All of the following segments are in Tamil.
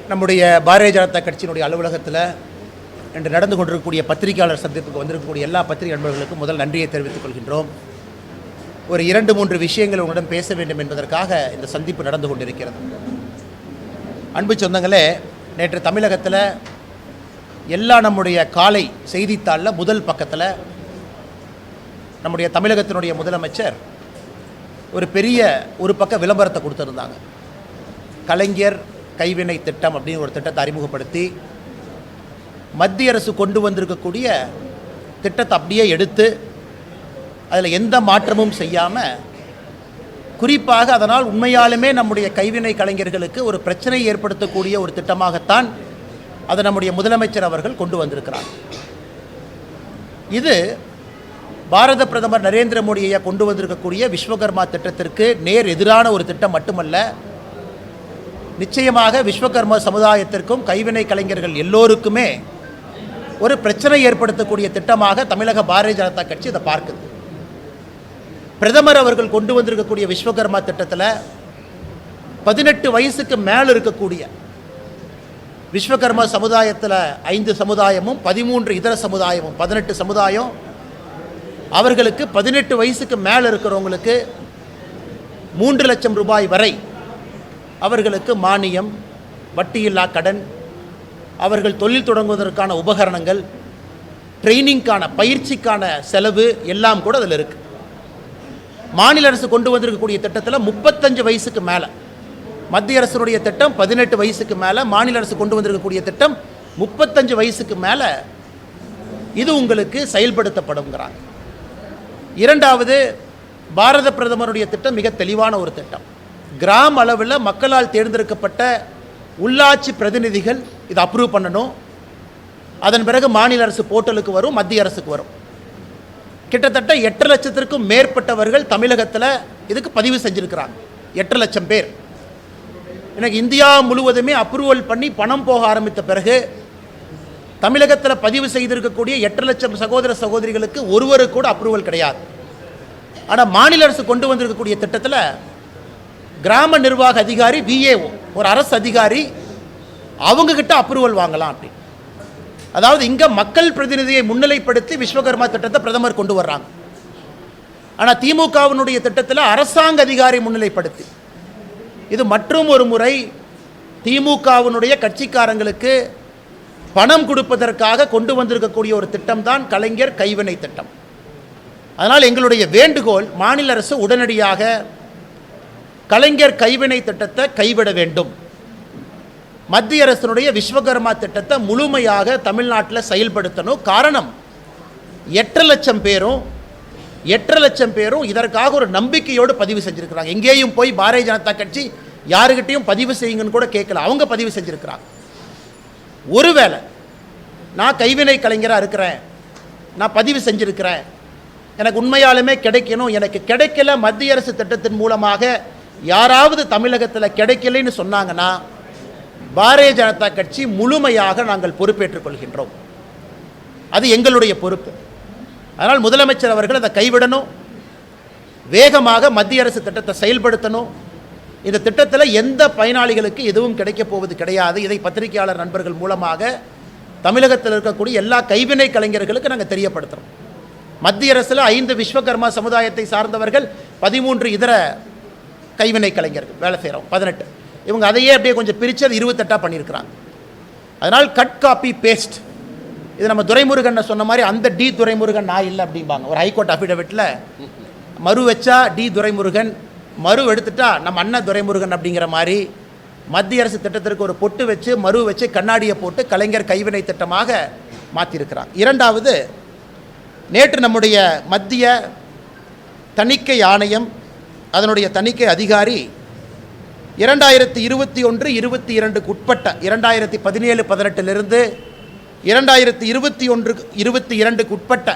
நம்முடைய பாரதிய ஜனதா கட்சியினுடைய அலுவலகத்தில் இன்று நடந்து கொண்டிருக்கக்கூடிய பத்திரிகையாளர் சந்திப்புக்கு வந்திருக்கக்கூடிய எல்லா பத்திரிகை நண்பர்களுக்கும் முதல் நன்றியை தெரிவித்துக் கொள்கின்றோம். ஒரு 2-3 விஷயங்கள் உங்களிடம் பேச வேண்டும் என்பதற்காக இந்த சந்திப்பு நடந்து கொண்டிருக்கிறது. அன்பு சொந்தங்களே, நேற்று தமிழகத்தில் எல்லா நம்முடைய காலை செய்தித்தாளில் முதல் பக்கத்தில் நம்முடைய தமிழகத்தினுடைய முதலமைச்சர் ஒரு பக்க விளம்பரத்தை கொடுத்துருந்தாங்க. கலைஞர் கைவினை திட்டம் அப்படின்னு ஒரு திட்டத்தை அறிமுகப்படுத்தி மத்திய அரசு கொண்டு வந்திருக்கக்கூடிய திட்டத்தை அப்படியே எடுத்து அதில் எந்த மாற்றமும் செய்யாமல், குறிப்பாக அதனால் உண்மையாலுமே நம்முடைய கைவினை கலைஞர்களுக்கு ஒரு பிரச்சனை ஏற்படுத்தக்கூடிய ஒரு திட்டமாகத்தான் அதை நம்முடைய முதலமைச்சர் அவர்கள் கொண்டு வந்திருக்கிறார். இது பாரத பிரதமர் நரேந்திர மோடியை கொண்டு வந்திருக்கக்கூடிய விஸ்வகர்மா திட்டத்திற்கு நேர் எதிரான ஒரு திட்டம் மட்டுமல்ல, நிச்சயமாக விஸ்வகர்மா சமுதாயத்திற்கும் கைவினை கலைஞர்கள் எல்லோருக்குமே ஒரு பிரச்சனை ஏற்படுத்தக்கூடிய திட்டமாக தமிழக பாரதிய ஜனதா கட்சி இதை பார்க்குது. பிரதமர் அவர்கள் கொண்டு வந்திருக்கக்கூடிய விஸ்வகர்மா திட்டத்தில் 18 வயசுக்கு மேலே இருக்கக்கூடிய விஸ்வகர்மா சமுதாயத்தில் 5 சமுதாயமும் 13 இதர சமுதாயமும் 18 சமுதாயம், அவர்களுக்கு 18 வயசுக்கு மேலே இருக்கிறவங்களுக்கு 3 லட்சம் ரூபாய் வரை அவர்களுக்கு மானியம், வட்டியில்லா கடன், அவர்கள் தொழில் தொடங்குவதற்கான உபகரணங்கள், ட்ரைனிங்கான பயிற்சிக்கான செலவு எல்லாம் கூட அதில் இருக்குது. மாநில அரசு கொண்டு வந்திருக்கக்கூடிய திட்டத்தில் 35 வயசுக்கு மேலே, மத்திய அரசுடைய திட்டம் 18 வயசுக்கு மேலே, மாநில அரசு கொண்டு வந்திருக்கக்கூடிய திட்டம் 35 வயசுக்கு மேலே இது உங்களுக்கு செயல்படுத்தப்படுங்கிறாங்க. இரண்டாவது, பாரத பிரதமருடைய திட்டம் மிக தெளிவான ஒரு திட்டம். கிராம அளவில் மக்களால் தேர்ந்தெடுக்கப்பட்ட உள்ளாட்சி பிரதிநிதிகள் இதை அப்ரூவ் பண்ணணும். அதன் பிறகு மாநில அரசு போர்ட்டலுக்கு வரும், மத்திய அரசுக்கு வரும். கிட்டத்தட்ட 8 லட்சத்திற்கும் மேற்பட்டவர்கள் தமிழகத்தில் இதுக்கு பதிவு செஞ்சுருக்கிறாங்க. 8 லட்சம் பேர். எனக்கு இந்தியா முழுவதுமே அப்ரூவல் பண்ணி பணம் போக ஆரம்பித்த பிறகு தமிழகத்தில் பதிவு செய்திருக்கக்கூடிய 8 லட்சம் சகோதர சகோதரிகளுக்கு ஒருவருக்கு கூட அப்ரூவல் கிடையாது. ஆனால் மாநில அரசு கொண்டு வந்திருக்கக்கூடிய திட்டத்தில் கிராம நிர்வாக அதிகாரி, விஏஓ, ஒரு அரசு அதிகாரி, அவங்கக்கிட்ட அப்ரூவல் வாங்கலாம் அப்படி. அதாவது இங்கே மக்கள் பிரதிநிதியை முன்னிலைப்படுத்தி விஸ்வகர்மா திட்டத்தை பிரதமர் கொண்டு வர்றாங்க. ஆனால் திமுகவினுடைய திட்டத்தில் அரசாங்க அதிகாரி முன்னிலைப்படுத்தி, இது மற்றும் ஒரு முறை திமுகவினுடைய கட்சிக்காரங்களுக்கு பணம் கொடுப்பதற்காக கொண்டு வந்திருக்கக்கூடிய ஒரு திட்டம் தான் கலைஞர் கைவினை திட்டம். அதனால் எங்களுடைய வேண்டுகோள், மாநில அரசு உடனடியாக கலைஞர் கைவினை திட்டத்தை கைவிட வேண்டும். மத்திய அரசினுடைய விஸ்வகர்மா திட்டத்தை முழுமையாக தமிழ்நாட்டில் செயல்படுத்தணும். காரணம், 8 லட்சம் பேரும் இதற்காக ஒரு நம்பிக்கையோடு பதிவு செஞ்சுருக்கிறாங்க. எங்கேயும் போய் பாரதிய ஜனதா கட்சி யாருக்கிட்டையும் பதிவு செய்யுங்கன்னு கூட கேட்கல, அவங்க பதிவு செஞ்சுருக்கிறாங்க. ஒருவேளை நான் கைவினை கலைஞராக இருக்கிறேன், நான் பதிவு செஞ்சுருக்கிறேன், எனக்கு உண்மையாலுமே கிடைக்கணும், எனக்கு கிடைக்கல, மத்திய அரசு திட்டத்தின் மூலமாக யாராவது தமிழகத்தில் கிடைக்கலன்னு சொன்னாங்கன்னா பாரதிய ஜனதா கட்சி முழுமையாக நாங்கள் பொறுப்பேற்றுக் கொள்கின்றோம். அது எங்களுடைய பொறுப்பு. அதனால் முதலமைச்சர் அவர்கள் அதை கைவிடணும், வேகமாக மத்திய அரசு திட்டத்தை செயல்படுத்தணும். இந்த திட்டத்தில் எந்த பயனாளிகளுக்கு எதுவும் கிடைக்கப் போவது கிடையாது. இதை பத்திரிகையாளர் நண்பர்கள் மூலமாக தமிழகத்தில் இருக்கக்கூடிய எல்லா கைவினை கலைஞர்களுக்கு நாங்கள் தெரியப்படுத்துகிறோம். மத்திய அரசில் 5 விஸ்வகர்மா சமுதாயத்தை சார்ந்தவர்கள், 13 இதர கைவினை கலைஞர்கள் வேலை செய்கிறோம், 18. இவங்க அதையே அப்படியே கொஞ்சம் பிரித்து அது 28 பண்ணியிருக்கிறாங்க. அதனால் கட் காப்பி பேஸ்ட், இது நம்ம துரைமுருகன் சொன்ன மாதிரி அந்த டி துரைமுருகன் நான் இல்லை அப்படிம்பாங்க. ஒரு ஹைகோர்ட் அஃபிடவிட்டில் மறு வச்சா டி துரைமுருகன், மறு எடுத்துட்டா நம்ம அண்ணன் துரைமுருகன் அப்படிங்கிற மாதிரி மத்திய அரசு திட்டத்திற்கு ஒரு பொட்டு வச்சு மறு வச்சு கண்ணாடியை போட்டு கலைஞர் கைவினை திட்டமாக மாற்றியிருக்கிறாங்க. இரண்டாவது, நேற்று நம்முடைய மத்திய தணிக்கை ஆணையம், அதனுடைய தணிக்கை அதிகாரி 2021-22க்கு உட்பட்ட 2017-18 2021-22க்கு உட்பட்ட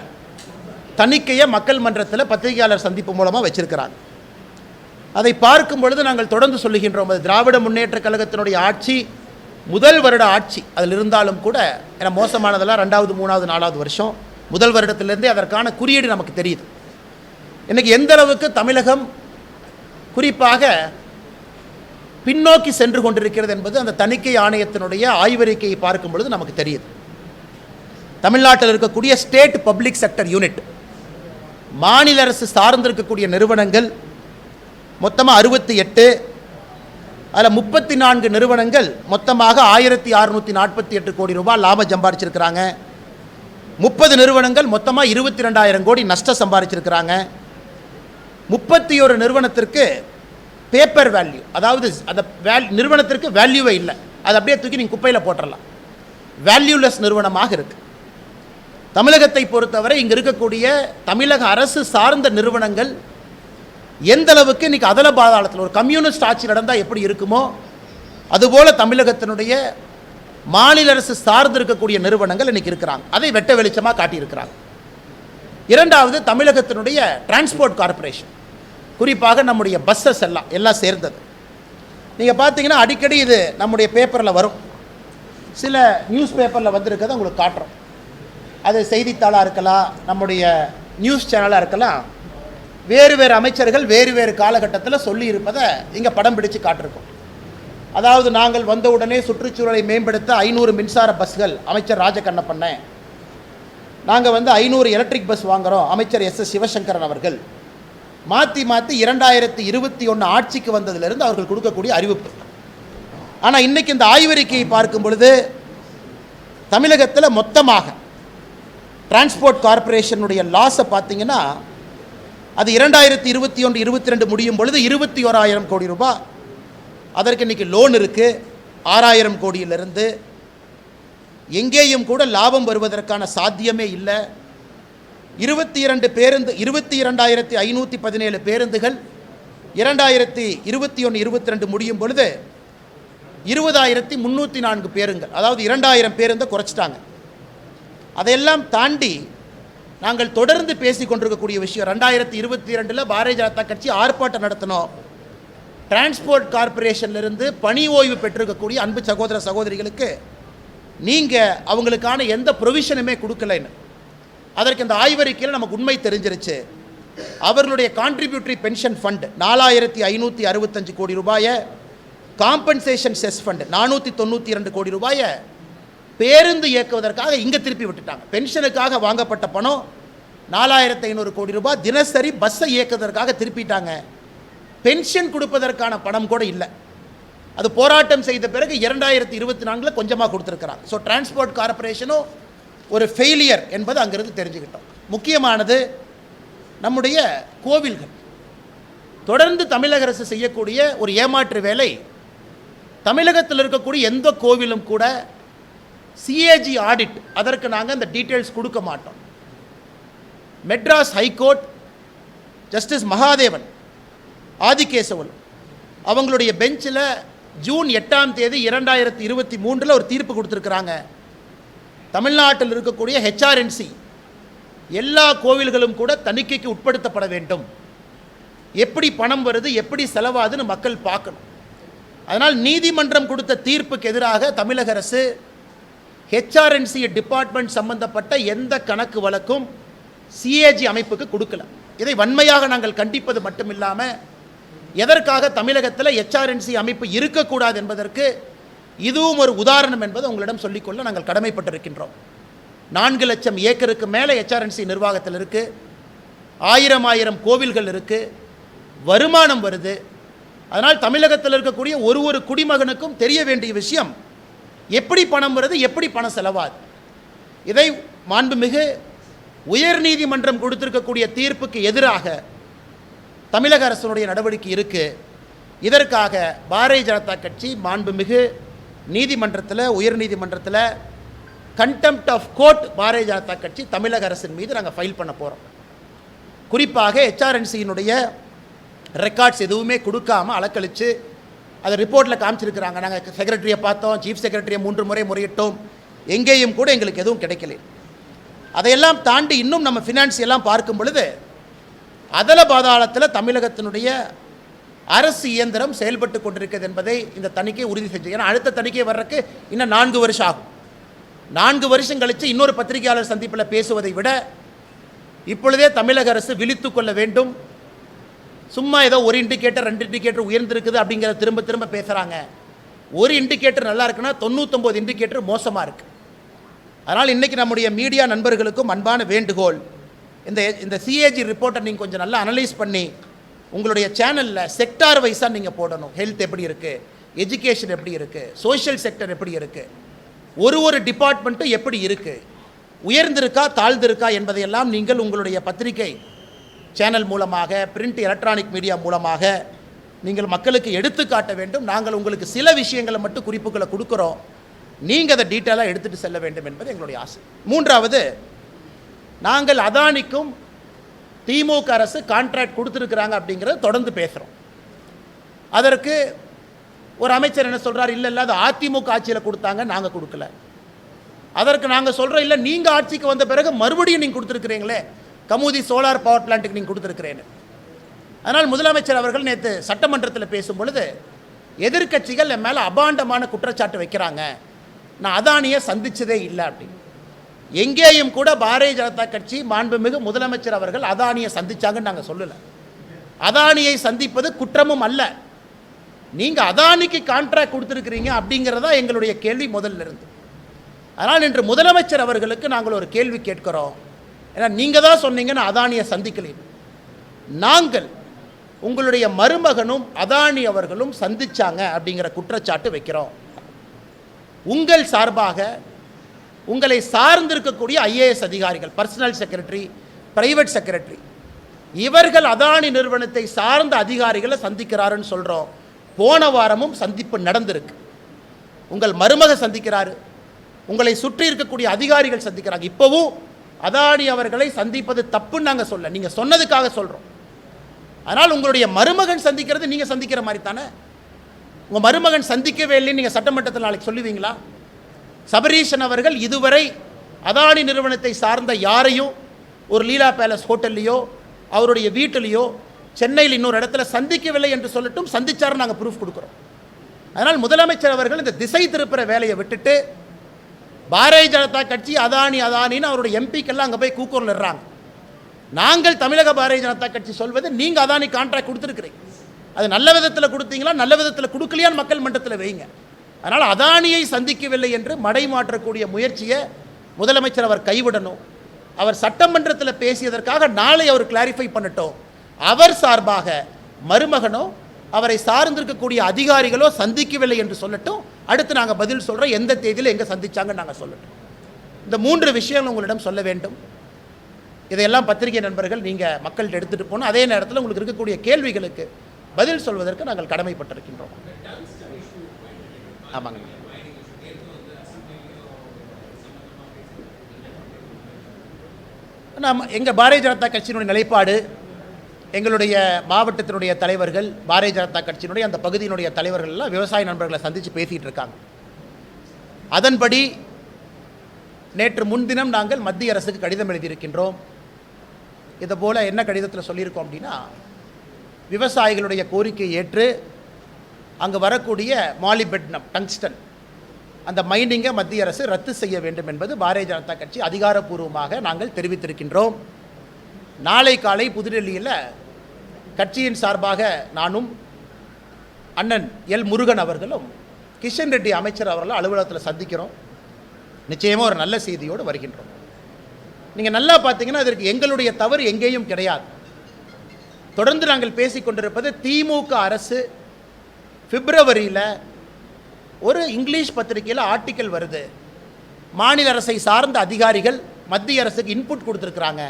தணிக்கையை மக்கள் மன்றத்தில் பத்திரிகையாளர் சந்திப்பு மூலமாக வச்சிருக்கிறாங்க. அதை பார்க்கும் பொழுது நாங்கள் தொடர்ந்து சொல்லுகின்றோம், அது திராவிட முன்னேற்ற கழகத்தினுடைய ஆட்சி முதல் வருட ஆட்சி அதில் இருந்தாலும் கூட, ஏன்னா மோசமானதெல்லாம் 2வது 3வது 4வது வருஷம், முதல் வருடத்திலிருந்தே அதற்கான குறியீடு நமக்கு தெரியுது. இன்றைக்கி எந்த அளவுக்கு தமிழகம் குறிப்பாக பின்னோக்கி சென்று கொண்டிருக்கிறது என்பது அந்த தணிக்கை ஆணையத்தினுடைய ஆய்வறிக்கையை பார்க்கும் பொழுது நமக்கு தெரியுது. தமிழ்நாட்டில் இருக்கக்கூடிய ஸ்டேட் பப்ளிக் செக்டர் யூனிட், மாநில அரசு சார்ந்திருக்கக்கூடிய நிறுவனங்கள் மொத்தமாக 68, அதில் 34 நிறுவனங்கள் மொத்தமாக 1648 கோடி ரூபாய் லாபம் சம்பாதிச்சிருக்கிறாங்க. 30 நிறுவனங்கள் மொத்தமாக 22,000 கோடி நஷ்டம் சம்பாதிச்சிருக்கிறாங்க. 31 நிறுவனத்திற்கு பேப்பர் வேல்யூ, அதாவது அந்த நிறுவனத்திற்கு வேல்யூவே இல்லை, அது அப்படியே தூக்கி நீங்கள் குப்பையில் போட்டுடலாம், வேல்யூலெஸ் நிறுவனமாக இருக்குது. தமிழகத்தை பொறுத்தவரை இங்கே இருக்கக்கூடிய தமிழக அரசு சார்ந்த நிறுவனங்கள் எந்த அளவுக்கு இன்றைக்கி அதல பாதாளத்தில் ஒரு கம்யூனிஸ்ட் ஆட்சி நடந்தால் எப்படி இருக்குமோ அதுபோல் தமிழகத்தினுடைய மாநில அரசு சார்ந்து இருக்கக்கூடிய நிறுவனங்கள் இன்றைக்கி இருக்கிறாங்க. அதை வெட்ட வெளிச்சமாக காட்டியிருக்கிறாங்க. இரண்டாவது, தமிழகத்தினுடைய டிரான்ஸ்போர்ட் கார்ப்பரேஷன், குறிப்பாக நம்முடைய பஸ்ஸஸ் எல்லாம் சேர்ந்தது. நீங்கள் பார்த்தீங்கன்னா அடிக்கடி இது நம்முடைய பேப்பரில் வரும், சில நியூஸ் பேப்பரில் வந்திருக்கிறத உங்களுக்கு காட்டுறோம். அது செய்தித்தாளாக இருக்கலாம், நம்முடைய நியூஸ் சேனலாக இருக்கலாம், வேறு வேறு அமைச்சர்கள் வேறு வேறு காலகட்டத்தில் சொல்லி இருப்பதை இங்கே படம் பிடிச்சு காட்டிருக்கோம். அதாவது நாங்கள் வந்தவுடனே சுற்றுச்சூழலை மேம்படுத்த 500 மின்சார பஸ்கள் அமைச்சர் ராஜகண்ணப்பண்ண, நாங்கள் 500 எலக்ட்ரிக் பஸ் வாங்குகிறோம் அமைச்சர் எஸ் சிவசங்கரன் அவர்கள், மாற்றி 2021 ஆட்சிக்கு வந்ததிலிருந்து அவர்கள் கொடுக்கக்கூடிய அறிவிப்பு. ஆனால் இன்றைக்கி இந்த ஆய்வறிக்கையை பார்க்கும் பொழுது தமிழகத்தில் மொத்தமாக டிரான்ஸ்போர்ட் கார்ப்பரேஷனுடைய லாஸை பார்த்தீங்கன்னா அது 2021-22 முடியும் பொழுது 21,000 கோடி ரூபாய். அதற்கு இன்றைக்கி லோன் இருக்குது 6,000 கோடியிலிருந்து. எங்கேயும் கூட லாபம் வருவதற்கான சாத்தியமே இல்லை. 22,517 பேருந்துகள் 2021-22 முடியும் பொழுது 20,304 பேருந்துகள், அதாவது 2,000 பேருந்தை குறைச்சிட்டாங்க. அதையெல்லாம் தாண்டி நாங்கள் தொடர்ந்து பேசி கொண்டிருக்கக்கூடிய விஷயம், 2022 பாரதிய ஜனதா கட்சி ஆர்ப்பாட்டம் நடத்தினோம். டிரான்ஸ்போர்ட் கார்ப்பரேஷன்லேருந்து பணி ஓய்வு பெற்றிருக்கக்கூடிய அன்பு சகோதர சகோதரிகளுக்கு நீங்கள் அவங்களுக்கான எந்த ப்ரொவிஷனுமே கொடுக்கலைன்னு. அதற்கு இந்த ஆய்வறிக்கையில் நமக்கு உண்மை தெரிஞ்சிருச்சு. அவர்களுடைய கான்ட்ரிபியூட்டரி பென்ஷன் ஃபண்ட் 4,565 கோடி ரூபாயை, காம்பன்சேஷன் செஸ் ஃபண்ட் 492 கோடி ரூபாயை பேருந்து இயக்குவதற்காக இங்கே திருப்பி விட்டுட்டாங்க. பென்ஷனுக்காக வாங்கப்பட்ட பணம் 4,500 கோடி ரூபாய் தினசரி பஸ்ஸை இயக்குவதற்காக திருப்பிட்டாங்க. பென்ஷன் கொடுப்பதற்கான பணம் கூட இல்லை. அது போராட்டம் செய்த பிறகு 2024 கொஞ்சமாக கொடுத்துருக்கிறாங்க. ஸோ டிரான்ஸ்போர்ட் கார்ப்பரேஷனும் ஒரு ஃபெயிலியர் என்பது அங்கிருந்து தெரிஞ்சுக்கிட்டோம். முக்கியமானது நம்முடைய கோவில்கள். தொடர்ந்து தமிழக அரசு செய்யக்கூடிய ஒரு ஏமாற்று வேலை, தமிழகத்தில் இருக்கக்கூடிய எந்த கோவிலும் கூட சிஏஜி ஆடிட், அதற்கு நாங்கள் அந்த டீட்டெயில்ஸ் கொடுக்க மாட்டோம். மெட்ராஸ் ஹைகோர்ட் ஜஸ்டிஸ் மகாதேவன் ஆதிகேசவல் அவங்களுடைய பெஞ்சில் ஜூன் 8ஆம் தேதி 2023 ஒரு தீர்ப்பு கொடுத்துருக்குறாங்க. தமிழ்நாட்டில் இருக்கக்கூடிய ஹெச்ஆர்என்சி எல்லா கோவில்களும் கூட தணிக்கைக்கு உட்படுத்தப்பட வேண்டும். எப்படி பணம் வருது, எப்படி செலவாதுன்னு மக்கள் பார்க்கணும். அதனால் நீதிமன்றம் கொடுத்த தீர்ப்புக்கு எதிராக தமிழக அரசு ஹெச்ஆர்என்சி டிபார்ட்மெண்ட் சம்பந்தப்பட்ட எந்த கணக்கு வழக்கும் சிஏஜி அமைப்புக்கு கொடுக்கல. இதை வன்மையாக நாங்கள் கண்டிப்பது மட்டுமில்லாமல், எதற்காக தமிழகத்தில் ஹெச்ஆர்என்சி அமைப்பு இருக்கக்கூடாது என்பதற்கு இதுவும் ஒரு உதாரணம் என்பதை உங்களிடம் சொல்லிக்கொள்ள நாங்கள் கடமைப்பட்டிருக்கின்றோம். 4 லட்சம் ஏக்கருக்கு மேலே ஹெச்ஆர்என்சி நிர்வாகத்தில் இருக்குது. 1000 கோவில்கள் இருக்குது, வருமானம் வருது. அதனால் தமிழகத்தில் இருக்கக்கூடிய ஒரு குடிமகனுக்கும் தெரிய வேண்டிய விஷயம், எப்படி பணம் வருது, எப்படி பணம் செலவாது. இதை மாண்புமிகு உயர்நீதிமன்றம் கொடுத்திருக்கக்கூடிய தீர்ப்புக்கு எதிராக தமிழக அரசுடைய நடவடிக்கை இருக்குது. இதற்காக பாரதிய ஜனதா கட்சி மாண்புமிகு நீதிமன்றத்தில், உயர்நீதிமன்றத்தில் contempt of court Bharatiya Janata கட்சி தமிழக அரசின் மீது நாங்கள் ஃபைல் பண்ண போகிறோம். குறிப்பாக ஹெச்ஆர்என்சியினுடைய ரெக்கார்ட்ஸ் எதுவுமே கொடுக்காமல் அலக்கழித்து அதை ரிப்போர்ட்டில் காமிச்சிருக்கிறாங்க. நாங்கள் செக்ரட்டரியை பார்த்தோம், சீஃப் செக்ரட்டரியை 3 முறை முறையிட்டோம், எங்கேயும் கூட எங்களுக்கு எதுவும் கிடைக்கல. அதையெல்லாம் தாண்டி இன்னும் நம்ம ஃபினான்சியெல்லாம் பார்க்கும் பொழுது அதல பாதாளத்தில் தமிழகத்தினுடைய அரசு இயந்திரம் செயல்பட்டு கொண்டிருக்கிறது என்பதை இந்த தணிக்கை உறுதி செஞ்சு. ஏன்னா அடுத்த தணிக்கை வர்றதுக்கு இன்னும் 4 வருஷம் ஆகும். 4 வருஷம் கழித்து இன்னொரு பத்திரிகையாளர் சந்திப்பில் பேசுவதை விட இப்பொழுதே தமிழக அரசு விழித்து கொள்ள வேண்டும். சும்மா ஏதோ ஒரு இண்டிகேட்டர் 2 இண்டிகேட்டர் உயர்ந்திருக்குது அப்படிங்கிறத திரும்ப திரும்ப பேசுகிறாங்க. ஒரு இண்டிகேட்டர் நல்லா இருக்குன்னா 99 இண்டிகேட்டர் மோசமாக இருக்குது. அதனால் இன்றைக்கி நம்முடைய மீடியா நண்பர்களுக்கும் அன்பான வேண்டுகோள், இந்த சிஏஜி ரிப்போர்ட்டை நீங்கள் கொஞ்சம் நல்லா அனலைஸ் பண்ணி உங்களுடைய சேனலில் செக்டார் வைஸாக நீங்கள் போடணும். ஹெல்த் எப்படி இருக்குது, எஜுகேஷன் எப்படி இருக்குது, சோஷியல் செக்டர் எப்படி இருக்குது, ஒரு டிபார்ட்மெண்ட்டும் எப்படி இருக்குது, உயர்ந்திருக்கா தாழ்ந்திருக்கா என்பதையெல்லாம் நீங்கள் உங்களுடைய பத்திரிகை சேனல் மூலமாக, பிரிண்ட் எலக்ட்ரானிக் மீடியா மூலமாக நீங்கள் மக்களுக்கு எடுத்து காட்ட வேண்டும். நாங்கள் உங்களுக்கு சில விஷயங்களை மட்டும் குறிப்புகளை கொடுக்குறோம், நீங்கள் அதை டீட்டெயிலாக எடுத்துகிட்டு செல்ல வேண்டும் என்பது எங்களுடைய ஆசை. மூன்றாவது, நாங்கள் அதானிக்கும் திமுக அரசு கான்ட்ராக்ட் கொடுத்துருக்குறாங்க அப்படிங்கிறத தொடர்ந்து பேசுகிறோம். அதற்கு ஒரு அமைச்சர் என்ன சொல்கிறார், இல்லை அது அதிமுக ஆட்சியில் கொடுத்தாங்க, நாங்கள் கொடுக்கல. அதற்கு நாங்கள் சொல்கிறோம், இல்லை நீங்கள் ஆட்சிக்கு வந்த பிறகு மறுபடியும் நீங்கள் கொடுத்துருக்குறீங்களே, கமுதி சோலார் பவர் பிளான்ட்டுக்கு நீங்கள் கொடுத்துருக்கிறேன்னு. அதனால் முதலமைச்சர் அவர்கள் நேற்று சட்டமன்றத்தில் பேசும் பொழுது எதிர்க்கட்சிகள் என் மேலே அபாண்டமான குற்றச்சாட்டு வைக்கிறாங்க, நான் அதானியை சந்தித்ததே இல்லை அப்படின்னு. எங்கேயும் கூட பாரதிய ஜனதா கட்சி மாண்புமிகு முதலமைச்சர் அவர்கள் அதானியை சந்திச்சாங்கன்னு நாங்கள் சொல்லலை. அதானியை சந்திப்பது குற்றமும் அல்ல. நீங்கள் அதானிக்கு கான்ட்ராக்ட் கொடுத்துருக்கிறீங்க அப்படிங்கிறதா எங்களுடைய கேள்வி முதல்ல இருந்து. அதனால் இன்று முதலமைச்சர் அவர்களுக்கு நாங்கள் ஒரு கேள்வி கேட்கிறோம். ஏன்னா நீங்கள் தான் சொன்னீங்க நான் அதானியை சந்திக்கலை. நாங்கள் உங்களுடைய மருமகனும் அதானி அவர்களும் சந்திச்சாங்க அப்படிங்கிற குற்றச்சாட்டு வைக்கிறோம். உங்கள் சார்பாக உங்களை சார்ந்திருக்கக்கூடிய ஐஏஎஸ் அதிகாரிகள், பர்சனல் செக்ரட்டரி, பிரைவேட் செக்ரட்டரி, இவர்கள் அதானி நிறுவனத்தை சார்ந்த அதிகாரிகளை சந்திக்கிறாருன்னு சொல்கிறோம். போன வாரமும் சந்திப்பு நடந்திருக்கு. உங்கள் மருமக சந்திக்கிறாரு, உங்களை சுற்றி இருக்கக்கூடிய அதிகாரிகள் சந்திக்கிறாங்க. இப்போவும் அதானி அவர்களை சந்திப்பது தப்புன்னு நாங்கள் சொல்ல, நீங்கள் சொன்னதுக்காக சொல்கிறோம். அதனால் உங்களுடைய மருமகன் சந்திக்கிறது நீங்கள் சந்திக்கிற மாதிரி தானே. உங்கள் மருமகன் சந்திக்கவே இல்லைன்னு நீங்கள் சட்டமன்றத்தில் நாளைக்கு சொல்லுவீங்களா? சபரீஷன் அவர்கள் இதுவரை அதானி நிறுவனத்தை சார்ந்த யாரையும் ஒரு லீலா பேலஸ் ஹோட்டல்லையோ அவருடைய வீட்டிலையோ சென்னையில் இன்னொரு இடத்துல சந்திக்கவில்லை என்று சொல்லட்டும், சந்திச்சார் நாங்கள் ப்ரூஃப் கொடுக்குறோம். அதனால் முதலமைச்சர் அவர்கள் இந்த திசை திருப்புற வேலையை விட்டுட்டு பாரதிய ஜனதா கட்சி அதானின்னு அவருடைய எம்பிக்கெல்லாம் அங்கே போய் கூக்கூரில் இருறாங்க. நாங்கள் தமிழக பாரதிய ஜனதா கட்சி சொல்வது, நீங்கள் அதானி கான்ட்ராக்ட் கொடுத்துருக்குறீங்க, அது நல்ல விதத்தில் கொடுத்தீங்களா, நல்ல விதத்தில் கொடுக்கலையான்னு மக்கள் மன்றத்தில் வைங்க. அதனால் அதானியை சந்திக்கவில்லை என்று மடை மாற்றக்கூடிய முயற்சியை முதலமைச்சர் அவர் கைவிடணும். அவர் சட்டமன்றத்தில் பேசியதற்காக நாளை அவர் கிளாரிஃபை பண்ணட்டும். அவர் சார்பாக மருமகனோ அவரை சார்ந்திருக்கக்கூடிய அதிகாரிகளோ சந்திக்கவில்லை என்று சொல்லட்டும். அடுத்து நாங்கள் பதில் சொல்கிறோம், எந்த தேதியில் எங்கே சந்திச்சாங்கன்னு நாங்கள் சொல்லட்டும். இந்த 3 விஷயங்கள் உங்களிடம் சொல்ல வேண்டும். இதையெல்லாம் பத்திரிகை நண்பர்கள் நீங்கள் மக்கள்கிட்ட எடுத்துகிட்டு போகணும். அதே நேரத்தில் உங்களுக்கு இருக்கக்கூடிய கேள்விகளுக்கு பதில் சொல்வதற்கு நாங்கள் கடமைப்பட்டிருக்கின்றோம். ஆமாங்க. நாம் எங்கள் பாரதிய ஜனதா கட்சியினுடைய நிலைப்பாடு, எங்களுடைய மாவட்டத்தினுடைய தலைவர்கள், பாரதிய ஜனதா கட்சியினுடைய அந்த பகுதியினுடைய தலைவர்கள் எல்லாம் விவசாய நண்பர்களை சந்தித்து பேசிகிட்டு இருக்காங்க. அதன்படி நேற்று முன்தினம் நாங்கள் மத்திய அரசுக்கு கடிதம் எழுதியிருக்கின்றோம். இதுபோல் என்ன கடிதத்தில் சொல்லியிருக்கோம் அப்படின்னா, விவசாயிகளுடைய கோரிக்கையை ஏற்று அங்கே வரக்கூடிய மாலிபெட்னம், டங்ஸ்டன், அந்த மைனிங்கை மத்திய அரசு ரத்து செய்ய வேண்டும் என்பது பாரதிய ஜனதா கட்சி அதிகாரப்பூர்வமாக நாங்கள் தெரிவித்திருக்கின்றோம். நாளை காலை புதுடெல்லியில் கட்சியின் சார்பாக நானும் அண்ணன் எல் முருகன் அவர்களும் கிஷன் ரெட்டி அமைச்சர் அவர்கள் அலுவலகத்தில் சந்திக்கிறோம். நிச்சயமாக ஒரு நல்ல செய்தியோடு வருகின்றோம். நீங்கள் நல்லா பார்த்தீங்கன்னா அதற்கு எங்களுடைய தவறு எங்கேயும் கிடையாது. தொடர்ந்து நாங்கள் பேசிக்கொண்டிருப்பது, திமுக அரசு பிப்ரவரியில் ஒரு இங்கிலீஷ் பத்திரிகையில் ஆர்டிக்கல் வருது, மாநில அரசை சார்ந்த அதிகாரிகள் மத்திய அரசுக்கு இன்புட் கொடுத்துருக்குறாங்க,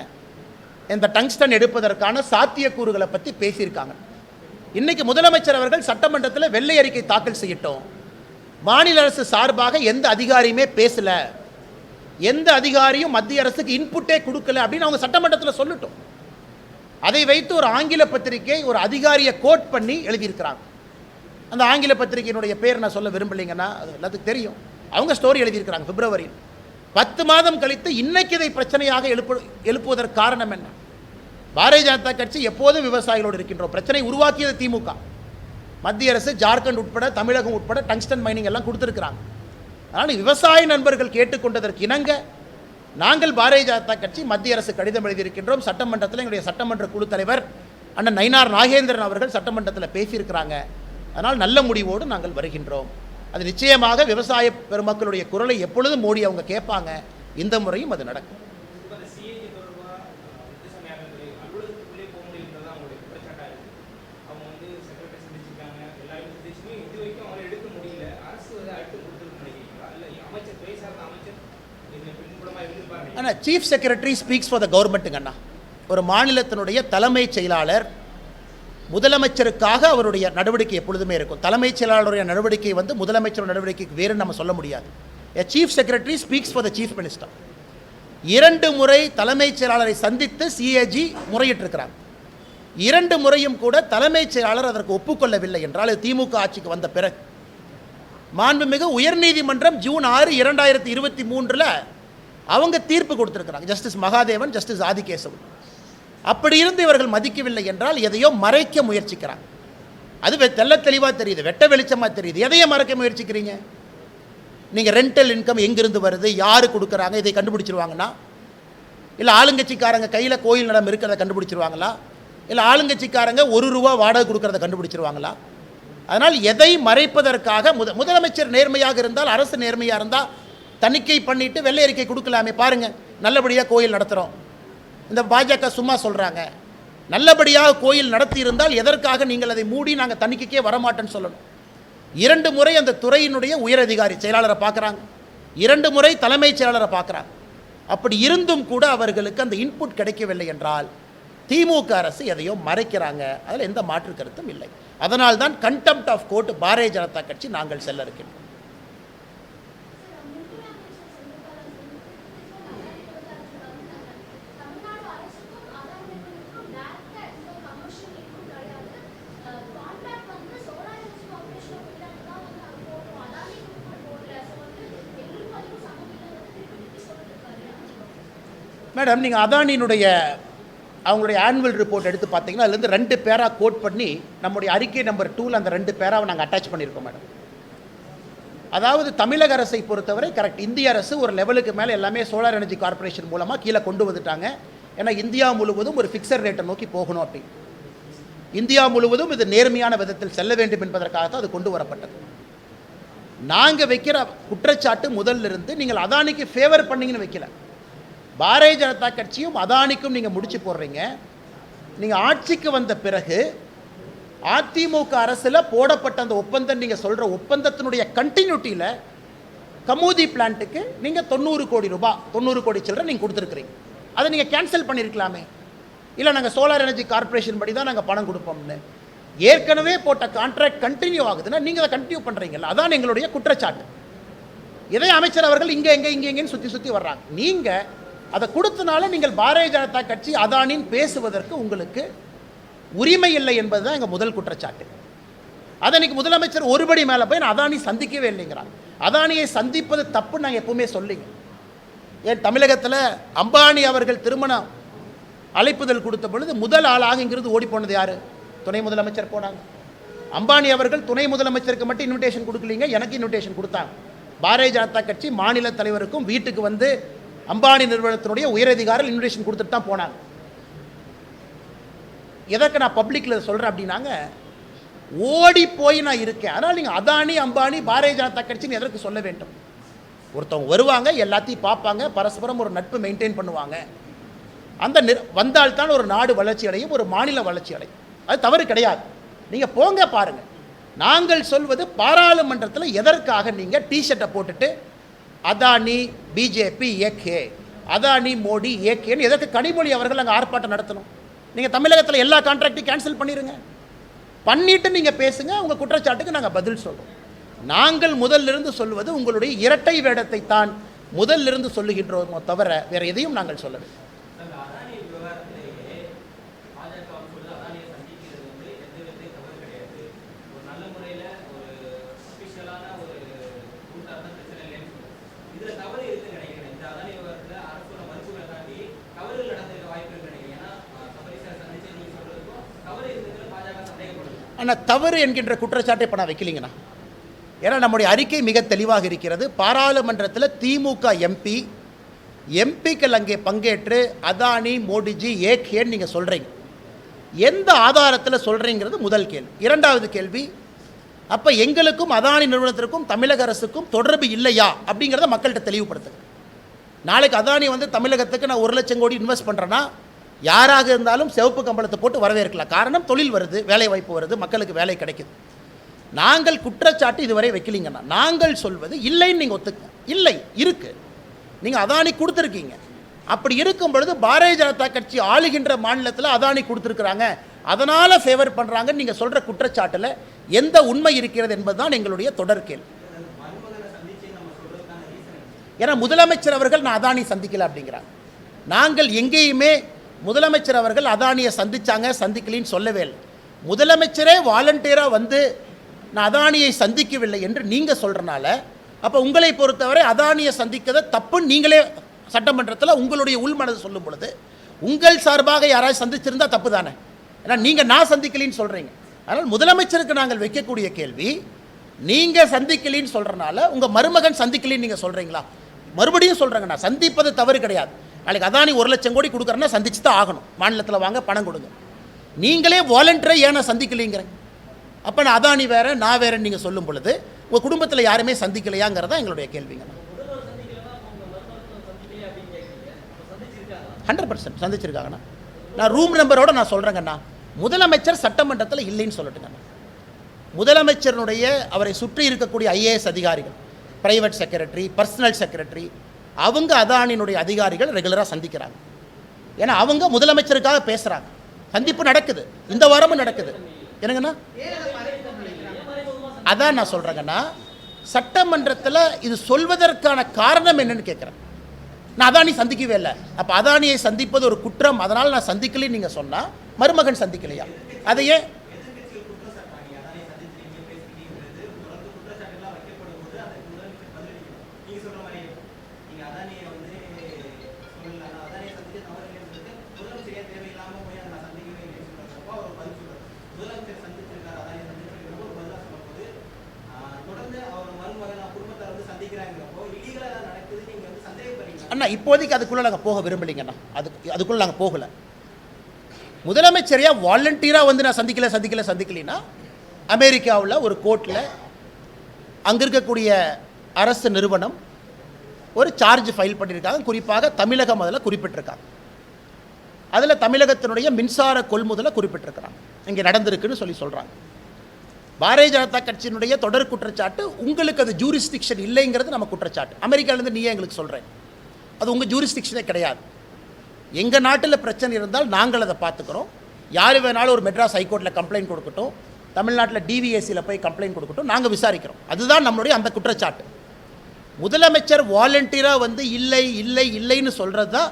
இந்த டங்ஸ்டன் எடுப்பதற்கான சாத்தியக்கூறுகளை பற்றி பேசியிருக்காங்க. இன்றைக்கி முதலமைச்சர் அவர்கள் சட்டமன்றத்தில் வெள்ளை அறிக்கை தாக்கல் செய்யட்டும். மாநில அரசு சார்பாக எந்த அதிகாரியுமே பேசலை, எந்த அதிகாரியும் மத்திய அரசுக்கு இன்புட்டே கொடுக்கல அப்படின்னு அவங்க சட்டமன்றத்தில் சொல்லட்டும். அதை வைத்து ஒரு ஆங்கில பத்திரிகை ஒரு அதிகாரியை கோட் பண்ணி எழுதியிருக்கிறாங்க. அந்த ஆங்கில பத்திரிகையினுடைய பேர் நான் சொல்ல விரும்பலைங்கன்னா அது எல்லாத்துக்கும் தெரியும். அவங்க ஸ்டோரி எழுதியிருக்கிறாங்க பிப்ரவரியில். 10 மாதம் கழித்து இன்னைக்கு இதை பிரச்சனையாக எழுப்புவதற்கு காரணம் என்ன? பாரதிய ஜனதா கட்சி எப்போதும் விவசாயிகளோடு இருக்கின்றோம். பிரச்சனை உருவாக்கியது திமுக. மத்திய அரசு ஜார்க்கண்ட் உட்பட தமிழகம் உட்பட டங்ஸ்டன் மைனிங் எல்லாம் கொடுத்துருக்குறாங்க. அதனால் விவசாய நண்பர்கள் கேட்டுக்கொண்டதற்கு இணங்க நாங்கள் பாரதிய ஜனதா கட்சி மத்திய அரசு கடிதம் எழுதியிருக்கின்றோம். சட்டமன்றத்தில் எங்களுடைய சட்டமன்ற குழு தலைவர் அண்ணன் நயினார் நாகேந்திரன் அவர்கள் சட்டமன்றத்தில் பேசியிருக்கிறாங்க. அதனால் நல்ல முடிவோடு நாங்கள் வருகின்றோம். அது நிச்சயமாக விவசாய பெருமக்களுடைய குரலை எப்பொழுதும் மோடி அவங்க கேட்பாங்க. இந்த முறையும் அது நடக்கும். ஆனால் chief secretary speaks for the கவர்மெண்ட்டுங்க அண்ணா. ஒரு மாநிலத்தினுடைய தலைமைச் செயலாளர் முதலமைச்சருக்காக அவருடைய நடவடிக்கை எப்பொழுதுமே இருக்கும். தலைமைச் செயலாளருடைய நடவடிக்கை வந்து முதலமைச்சருடைய நடவடிக்கைக்கு வேறுன்னு நம்ம சொல்ல முடியாது. A chief secretary speaks for the chief minister. 2 முறை தலைமைச் செயலாளரை சந்தித்து சிஏஜி முறையிட்டிருக்கிறார். 2 முறையும் கூட தலைமைச் செயலாளர் அதற்கு ஒப்புக்கொள்ளவில்லை என்றால் திமுக ஆட்சிக்கு வந்த பிறகு மாண்புமிகு உயர்நீதிமன்றம் ஜூன் 6, 2023 அவங்க தீர்ப்பு கொடுத்திருக்கிறாங்க. Justice Mahadevan, justice Adikesavan. அப்படி இருந்து இவர்கள் மதிக்கவில்லை என்றால் எதையோ மறைக்க முயற்சிக்கிறாங்க. அது தெல்ல தெளிவாக தெரியுது, வெட்ட வெளிச்சமாக தெரியுது. எதையோ மறைக்க முயற்சிக்கிறீங்க? நீங்கள் ரெண்டல் இன்கம் எங்கிருந்து வருது, யார் கொடுக்குறாங்க, இதை கண்டுபிடிச்சிருவாங்கன்னா? இல்லை ஆளுங்கட்சிக்காரங்க கையில் கோயில் நிலம் இருக்கிறத கண்டுபிடிச்சிருவாங்களா? இல்லை ஆளுங்கட்சிக்காரங்க ₹1 வாடகை கொடுக்கறத கண்டுபிடிச்சிருவாங்களா? அதனால் எதை மறைப்பதற்காக முதலமைச்சர் நேர்மையாக இருந்தால், அரசு நேர்மையாக இருந்தால் தணிக்கை பண்ணிவிட்டு வெள்ளை அறிக்கை கொடுக்கலாமே. பாருங்கள், நல்லபடியாக கோயில் நடத்துகிறோம். இந்த பாஜக சும்மா சொல்கிறாங்க. நல்லபடியாக கோயில் நடத்தி இருந்தால் எதற்காக நீங்கள் அதை மூடி நாங்கள் தணிக்கைக்கே வரமாட்டேன்னு சொல்லணும்? 2 முறை அந்த துறையினுடைய உயரதிகாரி செயலாளரை பார்க்குறாங்க, 2 முறை தலைமைச் செயலாளரை பார்க்குறாங்க. அப்படி இருந்தும் கூட அவர்களுக்கு அந்த இன்புட் கிடைக்கவில்லை என்றால் திமுக அரசு எதையோ மறைக்கிறாங்க. அதில் எந்த மாற்று கருத்தும் இல்லை. அதனால் தான் contempt of court Bharatiya Janata கட்சி நாங்கள் செல்ல இருக்கின்றோம். மேடம், நீங்கள் அதானியினுடைய அவங்களுடைய ஆனுவல் ரிப்போர்ட் எடுத்து பார்த்தீங்கன்னா அதுலேருந்து 2 பேரா கோட் பண்ணி நம்முடைய அறிக்கை நம்பர் 2ல் அந்த 2 பேராவை நாங்கள் அட்டாச் பண்ணியிருக்கோம் மேடம். அதாவது தமிழக அரசை பொறுத்தவரை கரெக்ட், இந்திய அரசு ஒரு லெவலுக்கு மேலே எல்லாமே சோலார் எனர்ஜி கார்பரேஷன் மூலமாக கீழே கொண்டு வந்துட்டாங்க. ஏன்னா இந்தியா முழுவதும் ஒரு ஃபிக்ஸட் ரேட்டை நோக்கி போகணும். அப்படி இந்தியா முழுவதும் இது நேர்மையான விதத்தில் செல்ல வேண்டும் என்பதற்காக தான் அது கொண்டு வரப்பட்டது. நாங்கள் வைக்கிற குற்றச்சாட்டு முதல்ல இருந்து நீங்கள் அதானிக்கு ஃபேவர் பண்ணிங்கன்னு வைக்கல. பாரதிய ஜனதா கட்சியும் அதானிக்கும் நீங்கள் முடிச்சு போடுறீங்க. நீங்கள் ஆட்சிக்கு வந்த பிறகு அதிமுக அரசில் போடப்பட்ட அந்த ஒப்பந்தம், நீங்கள் சொல்கிற ஒப்பந்தத்தினுடைய கண்டினியூட்டியில் கமூதி பிளான்ட்டுக்கு நீங்கள் 90 கோடி ரூபாய், 90 கோடி சில்லரை நீங்கள் கொடுத்துருக்குறீங்க. அதை நீங்கள் கேன்சல் பண்ணியிருக்கலாமே. இல்லை நாங்கள் சோலார் எனர்ஜி கார்பரேஷன் படி தான் நாங்கள் பணம் கொடுப்போம்னு. ஏற்கனவே போட்ட கான்ட்ராக்ட் கண்டினியூ ஆகுதுன்னா நீங்கள் அதை கண்டினியூ பண்ணுறீங்கல்ல, அதான் எங்களுடைய குற்றச்சாட்டு. இதை அமைச்சர் அவர்கள் இங்கேன்னு சுற்றி வர்றாங்க. நீங்கள் அதை கொடுத்தனால நீங்கள் பாரதிய ஜனதா கட்சி அதானின் பேசுவதற்கு உங்களுக்கு உரிமை இல்லை என்பது தான் எங்கள் முதல் குற்றச்சாட்டு. அதை இன்னைக்கு முதலமைச்சர் ஒருபடி மேலே போய் நான் அதானி சந்திக்கவே இல்லைங்கிறாங்க. அதானியை சந்திப்பது தப்பு நாங்கள் எப்பவுமே சொல்லிங்க. ஏன் தமிழகத்தில் அம்பானி அவர்கள் திருமணம் அழைப்புதல் கொடுத்த பொழுது முதல் ஆளாக இங்கிருந்து ஓடி போனது யார்? துணை முதலமைச்சர் போனாங்க. அம்பானி அவர்கள் துணை முதலமைச்சருக்கு மட்டும் இன்விடேஷன் கொடுக்கலீங்க, எனக்கு இன்விடேஷன் கொடுத்தாங்க. பாரதிய ஜனதா கட்சி மாநில தலைவருக்கும் வீட்டுக்கு வந்து அம்பானி நிறுவனத்தினுடைய உயரதிகாரிகள் இன்விடேஷன் கொடுத்துட்டு தான் போனாங்க. எதற்கு நான் பப்ளிக்கில் சொல்கிறேன் அப்படின்னாங்க, ஓடி போய் நான் இருக்கேன். அதனால் நீங்கள் அதானி அம்பானி பாரதிய ஜனதா கட்சின்னு எதற்கு சொல்ல வேண்டும்? ஒருத்தவங்க வருவாங்க, எல்லாத்தையும் பார்ப்பாங்க, பரஸ்பரம் ஒரு நட்பு மெயின்டைன் பண்ணுவாங்க. அந்த வந்தால்தான் ஒரு நாடு வளர்ச்சி அடையும், ஒரு மாநில வளர்ச்சி அடையும். அது தவறு கிடையாது. நீங்கள் போங்க பாருங்கள். நாங்கள் சொல்வது பாராளுமன்றத்தில் எதற்காக நீங்கள் டிஷர்ட்டை போட்டுட்டு அதானி பிஜேபி ஏகே, அதானி மோடி ஏகேன்னு எதற்கு கனிமொழி அவர்கள் அங்கே ஆர்ப்பாட்டம் நடத்தணும்? நீங்கள் தமிழகத்தில் எல்லா கான்ட்ராக்டையும் கேன்சல் பண்ணிடுங்க. பண்ணிவிட்டு நீங்கள் பேசுங்க, உங்கள் குற்றச்சாட்டுக்கு நாங்கள் பதில் சொல்கிறோம். நாங்கள் முதலிருந்து சொல்வது உங்களுடைய இரட்டை வேடத்தை தான் முதலிருந்து சொல்லுகின்றோமோ தவிர வேறு எதையும் நாங்கள் சொல்லவில்லை. ஆனால் தவறு என்கின்ற குற்றச்சாட்டை இப்போ நான் வைக்கலிங்கண்ணா. ஏன்னா நம்முடைய அறிக்கை மிக தெளிவாக இருக்கிறது. பாராளுமன்றத்தில் திமுக எம்பிக்கள் அங்கே பங்கேற்று அதானி மோடிஜி ஏகேன்னு நீங்கள் சொல்கிறீங்க. எந்த ஆதாரத்தில் சொல்கிறீங்கிறது முதல் கேள்வி. இரண்டாவது கேள்வி, அப்போ எங்களுக்கும் அதானி நிறுவனத்திற்கும் தமிழக அரசுக்கும் தொடர்பு இல்லையா அப்படிங்கிறத மக்கள்கிட்ட தெளிவுபடுத்துங்க. நாளைக்கு அதானி வந்து தமிழகத்துக்கு நான் 1 லட்சம் கோடி இன்வெஸ்ட் பண்ணுறேன்னா யாராக இருந்தாலும் சிவப்பு கம்பளத்தை போட்டு வரவேற்கலாம். காரணம், தொழில் வருது, வேலை வாய்ப்பு வருது, மக்களுக்கு வேலை கிடைக்குது. நாங்கள் குற்றச்சாட்டு இதுவரை வைக்கலிங்கன்னா, நாங்கள் சொல்வது இல்லைன்னு நீங்கள் ஒத்துக்க. இல்லை இருக்குது, நீங்கள் அதானி கொடுத்துருக்கீங்க. அப்படி இருக்கும் பொழுது பாரதிய ஜனதா கட்சி ஆளுகின்ற மாநிலத்தில் அதானி கொடுத்துருக்குறாங்க, அதனால் ஃபேவர் பண்ணுறாங்கன்னு நீங்கள் சொல்கிற குற்றச்சாட்டில் எந்த உண்மை இருக்கிறது என்பதுதான் எங்களுடைய தொடர் கேள்வி. ஏன்னா முதலமைச்சர் அவர்கள் நான் அதானி சந்திக்கல அப்படிங்கிறாங்க. நாங்கள் எங்கேயுமே முதலமைச்சர் அவர்கள் அதானியை சந்திச்சாங்க சந்திக்கலின்னு சொல்லவே இல்லை. முதலமைச்சரே வாலண்டியராக வந்து நான் அதானியை சந்திக்கவில்லை என்று நீங்கள் சொல்கிறனால, அப்போ உங்களை பொறுத்தவரை அதானியை சந்திக்கிறத தப்புன்னு நீங்களே சட்டமன்றத்தில் உங்களுடைய உள்மனது சொல்லும் பொழுது உங்கள் சார்பாக யாராவது சந்திச்சிருந்தா தப்பு தானே? ஏன்னா நீங்கள் நான் சந்திக்கலின்னு சொல்கிறீங்க. அதனால் முதலமைச்சருக்கு நாங்கள் வைக்கக்கூடிய கேள்வி, நீங்கள் சந்திக்கலின்னு சொல்கிறனால உங்கள் மருமகன் சந்திக்கலின்னு நீங்கள் சொல்கிறீங்களா? மறுபடியும் சொல்கிறேங்க, நான் சந்திப்பது தவறு கிடையாது. நாளைக்கு அதானி 1 லட்சம் கோடி கொடுக்குறேன்னா சந்திச்சு தான் ஆகணும். மாநிலத்தில் வாங்க பணம் கொடுங்க. நீங்களே வாலண்டியராக ஏன்னா சந்திக்கலைங்கிறேன். அப்போ நான் அதானி வேறு நான் வேறுன்னு நீங்கள் சொல்லும் பொழுது உங்கள் குடும்பத்தில் யாருமே சந்திக்கலையாங்கிறதா எங்களுடைய கேள்விங்க. 100% சந்திச்சிருக்காங்கண்ணா. நான் ரூம் நம்பரோடு நான் சொல்கிறேங்கண்ணா. முதலமைச்சர் சட்டமன்றத்தில் இல்லைன்னு சொல்லட்டுங்கண்ணா. முதலமைச்சருடைய அவரை சுற்றி இருக்கக்கூடிய IAS அதிகாரிகள், பிரைவேட் செக்ரட்டரி, பர்சனல் செக்ரட்டரி, அவங்க அதானியினுடைய அதிகாரிகள் ரெகுலராக சந்திக்கிறாங்க. ஏன்னா அவங்க முதலமைச்சருக்காக பேசுகிறாங்க. சந்திப்பு நடக்குது, இந்த வாரமும் நடக்குது. என்னங்கண்ணா, அதான் நான் சொல்கிறேங்கண்ணா. சட்டமன்றத்தில் இது சொல்வதற்கான காரணம் என்னன்னு கேட்குறேன். நான் அதானி சந்திக்கவே இல்லை. அப்போ அதானியை சந்திப்பது ஒரு குற்றம், அதனால் நான் சந்திக்கலைன்னு நீங்கள் சொன்னால் மருமகன் சந்திக்கலையா? அதையே அண்ணா இப்போதைக்கு அதுக்குள்ளே நாங்கள் போக விரும்பலைங்கண்ணா. அதுக்குள்ளே நாங்கள் போகலை. முதலமைச்சரையா வாலண்டியராக வந்து நான் சந்திக்கலைன்னா அமெரிக்காவில் ஒரு கோர்ட்டில் அங்கே இருக்கக்கூடிய அரசு நிறுவனம் ஒரு சார்ஜ் ஃபைல் பண்ணியிருக்காங்க. குறிப்பாக தமிழகம் அதில் குறிப்பிட்டிருக்காங்க. அதில் தமிழகத்தினுடைய மின்சார கொள்முதலை குறிப்பிட்டிருக்கிறாங்க. இங்கே நடந்திருக்குன்னு சொல்கிறாங்க. பாரதிய ஜனதா கட்சியினுடைய தொடர் குற்றச்சாட்டு, உங்களுக்கு அது ஜூரிஸ்டிக்ஷன் இல்லைங்கிறது நம்ம குற்றச்சாட்டு. அமெரிக்காவிலேருந்து நீயே எங்களுக்கு சொல்கிறேன், அது உங்கள் ஜூரிஸ்டிக்ஷனே கிடையாது. எங்கள் நாட்டில் பிரச்சனை இருந்தால் நாங்கள் அதை பார்த்துக்கிறோம். யார் வேணாலும் ஒரு மெட்ராஸ் ஹைகோர்ட்டில் கம்ப்ளைண்ட் கொடுக்கட்டும், தமிழ்நாட்டில் DVACயில் போய் கம்ப்ளைண்ட் கொடுக்கட்டும், நாங்கள் விசாரிக்கிறோம். அதுதான் நம்மளுடைய அந்த குற்றச்சாட்டு. முதலமைச்சர் வாலண்டியராக வந்து இல்லை இல்லை இல்லைன்னு சொல்கிறது தான்